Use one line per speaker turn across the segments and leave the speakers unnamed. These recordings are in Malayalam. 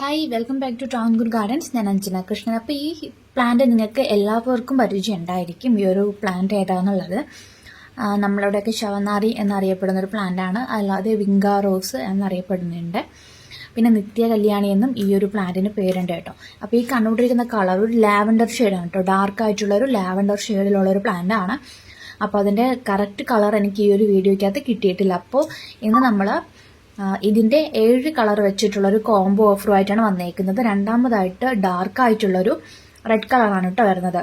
Hi, welcome back to Travancore gardens. ഞാൻ അഞ്ജന കൃഷ്ണൻ. അപ്പോൾ ഈ പ്ലാന്റ് നിങ്ങൾക്ക് എല്ലാവർക്കും പരിചയം ഉണ്ടായിരിക്കും. ഈ ഒരു പ്ലാന്റ് ഏതാണെന്നുള്ളത് നമ്മളുടെയൊക്കെ ശവനാറി എന്നറിയപ്പെടുന്ന ഒരു പ്ലാന്റാണ്. അല്ലാതെ വിങ്ക റോസ് എന്നറിയപ്പെടുന്നുണ്ട്. പിന്നെ നിത്യ കല്യാണി എന്നും ഈ ഒരു പ്ലാന്റിന് പേരുണ്ട് കേട്ടോ. അപ്പോൾ ഈ കണ്ടുകൊണ്ടിരിക്കുന്ന കളർ ഒരു ലാവൻഡർ ഷെയ്ഡാണ് കേട്ടോ. ഡാർക്ക് ആയിട്ടുള്ളൊരു ലാവൻഡർ ഷെയ്ഡിലുള്ളൊരു പ്ലാന്റാണ്. അപ്പോൾ അതിൻ്റെ കറക്റ്റ് കളർ എനിക്ക് ഈ ഒരു വീഡിയോയ്ക്കകത്ത് കിട്ടിയിട്ടില്ല. അപ്പോൾ ഇന്ന് നമ്മൾ ഇതിൻ്റെ 7 കളർ വെച്ചിട്ടുള്ളൊരു കോംബോ ഓഫറുമായിട്ടാണ് വന്നേക്കുന്നത്. രണ്ടാമതായിട്ട് ഡാർക്ക് ആയിട്ടുള്ളൊരു റെഡ് കളറാണ് കേട്ടോ വരുന്നത്.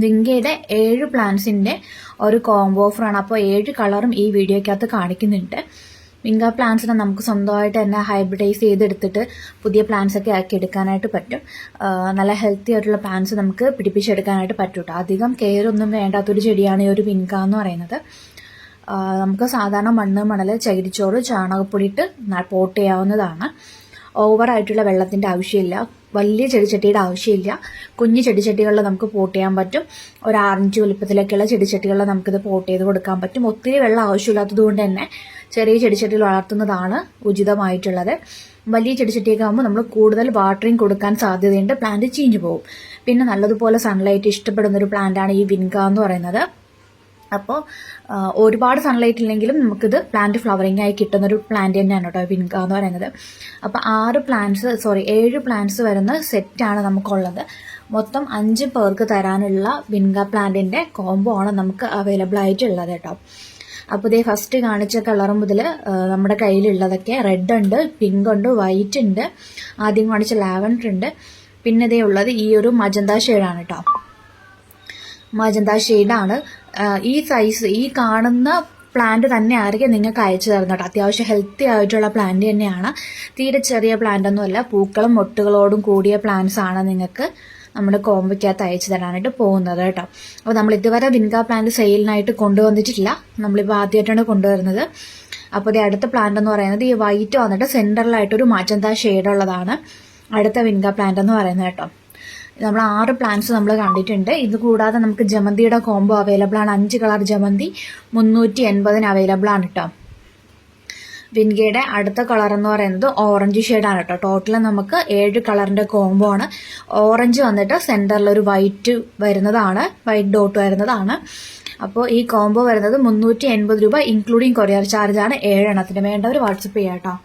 വിങ്കയുടെ 7 പ്ലാന്റ്സിൻ്റെ ഒരു കോംബോ ഓഫറാണ്. അപ്പോൾ 7 കളറും ഈ വീഡിയോയ്ക്കകത്ത് കാണിക്കുന്നുണ്ട്. വിങ്ക പ്ലാന്റ്സിനെ നമുക്ക് സ്വന്തമായിട്ട് തന്നെ ഹൈബ്രിഡൈസ് ചെയ്തെടുത്തിട്ട് പുതിയ പ്ലാന്റ്സ് ഒക്കെ ആക്കി എടുക്കാനായിട്ട് പറ്റും. നല്ല ഹെൽത്തി ആയിട്ടുള്ള പ്ലാന്റ്സ് നമുക്ക് പിടിപ്പിച്ചെടുക്കാനായിട്ട് പറ്റും കേട്ടോ. അധികം കെയർ ഒന്നും വേണ്ടാത്തൊരു ചെടിയാണ് ഈ ഒരു വിങ്ക എന്ന് പറയുന്നത്. നമുക്ക് സാധാരണ മണ്ണ്, മണൽ, ചകിരിച്ചോറ്, ചാണകപ്പൊടി ഇട്ട് പോട്ട് ചെയ്യാവുന്നതാണ്. ഓവറായിട്ടുള്ള വെള്ളത്തിൻ്റെ ആവശ്യമില്ല. വലിയ ചെടിച്ചട്ടിയുടെ ആവശ്യമില്ല. കുഞ്ഞു ചെടിച്ചട്ടികളിൽ നമുക്ക് പോട്ട് ചെയ്യാൻ പറ്റും. ഒരു 6 ഇഞ്ച് വലുപ്പത്തിലൊക്കെയുള്ള ചെടിച്ചട്ടികളിൽ നമുക്കിത് പോട്ട് ചെയ്ത് കൊടുക്കാൻ പറ്റും. ഒത്തിരി വെള്ളം ആവശ്യമില്ലാത്തത് കൊണ്ട് തന്നെ ചെറിയ ചെടിച്ചട്ടിയിൽ വളർത്തുന്നതാണ് ഉചിതമായിട്ടുള്ളത്. വലിയ ചെടിച്ചട്ടിയൊക്കെ ആകുമ്പോൾ നമ്മൾ കൂടുതൽ വാട്ടറിങ് കൊടുക്കാൻ സാധ്യതയുണ്ട്. പ്ലാന്റ് ചീഞ്ഞു പോകും. പിന്നെ നല്ലതുപോലെ സൺലൈറ്റ് ഇഷ്ടപ്പെടുന്നൊരു പ്ലാന്റാണ് ഈ വിങ്ക എന്ന് പറയുന്നത്. അപ്പോൾ ഒരുപാട് സൺലൈറ്റ് ഇല്ലെങ്കിലും നമുക്കിത് പ്ലാന്റ് ഫ്ലവറിംഗ് ആയി കിട്ടുന്നൊരു പ്ലാന്റ് തന്നെയാണ് കേട്ടോ വിങ്ക എന്ന് പറയുന്നത്. അപ്പോൾ 7 പ്ലാന്റ്സ് വരുന്ന സെറ്റാണ് നമുക്കുള്ളത്. മൊത്തം 5 പേർക്ക് തരാനുള്ള വിങ്ക പ്ലാന്റിൻ്റെ കോംബോ ആണ് നമുക്ക് അവൈലബിൾ ആയിട്ടുള്ളത് കേട്ടോ. അപ്പോൾ ഇതേ ഫസ്റ്റ് കാണിച്ച കളർ മുതൽ നമ്മുടെ കയ്യിലുള്ളതൊക്കെ റെഡ് ഉണ്ട്, പിങ്ക് ഉണ്ട്, വൈറ്റ് ഉണ്ട്, ആദ്യം കാണിച്ച ലാവൻഡർ ഉണ്ട്, പിന്നെ ഇതേ ഉള്ളത് ഈ ഒരു മജന്ത ഷെയ്ഡാണ് കേട്ടോ. മജന്ത ഷെയ്ഡാണ്. ഈ സൈസ് ഈ കാണുന്ന പ്ലാന്റ് തന്നെ ആയിരിക്കും നിങ്ങൾക്ക് അയച്ചു തരുന്നത് കേട്ടോ. അത്യാവശ്യം ഹെൽത്തി ആയിട്ടുള്ള പ്ലാന്റ് തന്നെയാണ്. തീരെ ചെറിയ പ്ലാന്റ് ഒന്നുമല്ല. പൂക്കളും മൊട്ടുകളോടും കൂടിയ പ്ലാന്റ്സ് ആണ് നിങ്ങൾക്ക് നമ്മുടെ കോംബോയ്ക്കകത്ത് അയച്ചു തരാനായിട്ട് പോകുന്നത് കേട്ടോ. അപ്പോൾ നമ്മൾ ഇതുവരെ വിങ്ക പ്ലാന്റ് സെയിലിനായിട്ട് കൊണ്ടുവന്നിട്ടില്ല. നമ്മളിപ്പോൾ ആദ്യമായിട്ടാണ് കൊണ്ടുവരുന്നത്. അപ്പോൾ ഇത് അടുത്ത പ്ലാന്റ് എന്ന് പറയുന്നത് ഈ വൈറ്റ് വന്നിട്ട് സെൻറ്ററിലായിട്ടൊരു മജന്ത ഷെയ്ഡുള്ളതാണ് അടുത്ത വിങ്ക പ്ലാന്റ് എന്ന് പറയുന്നത് കേട്ടോ. നമ്മൾ 6 പ്ലാന്റ്സ് നമ്മൾ കണ്ടിട്ടുണ്ട്. ഇത് കൂടാതെ നമുക്ക് ജമന്തിയുടെ കോംബോ അവൈലബിൾ ആണ്. 5 കളർ ജമന്തി 380 അവൈലബിൾ ആണ് കേട്ടോ. വിൻഗയുടെ അടുത്ത കളർ എന്ന് പറയുന്നത് ഓറഞ്ച് ഷെയ്ഡാണ് കേട്ടോ. ടോട്ടൽ നമുക്ക് 7 കളറിന്റെ കോംബോ ആണ്. ഓറഞ്ച് വന്നിട്ട് സെന്ററിൽ ഒരു വൈറ്റ് വരുന്നതാണ്, വൈറ്റ് ഡോട്ട് വരുന്നതാണ്. അപ്പോൾ ഈ കോംബോ വരുന്നത് 380 രൂപ ഇൻക്ലൂഡിങ് കൊറിയർ ചാർജ് ആണ്. 7 എണ്ണത്തിന് വേണ്ടവർ വാട്സപ്പ് ചെയ്യാം കേട്ടോ.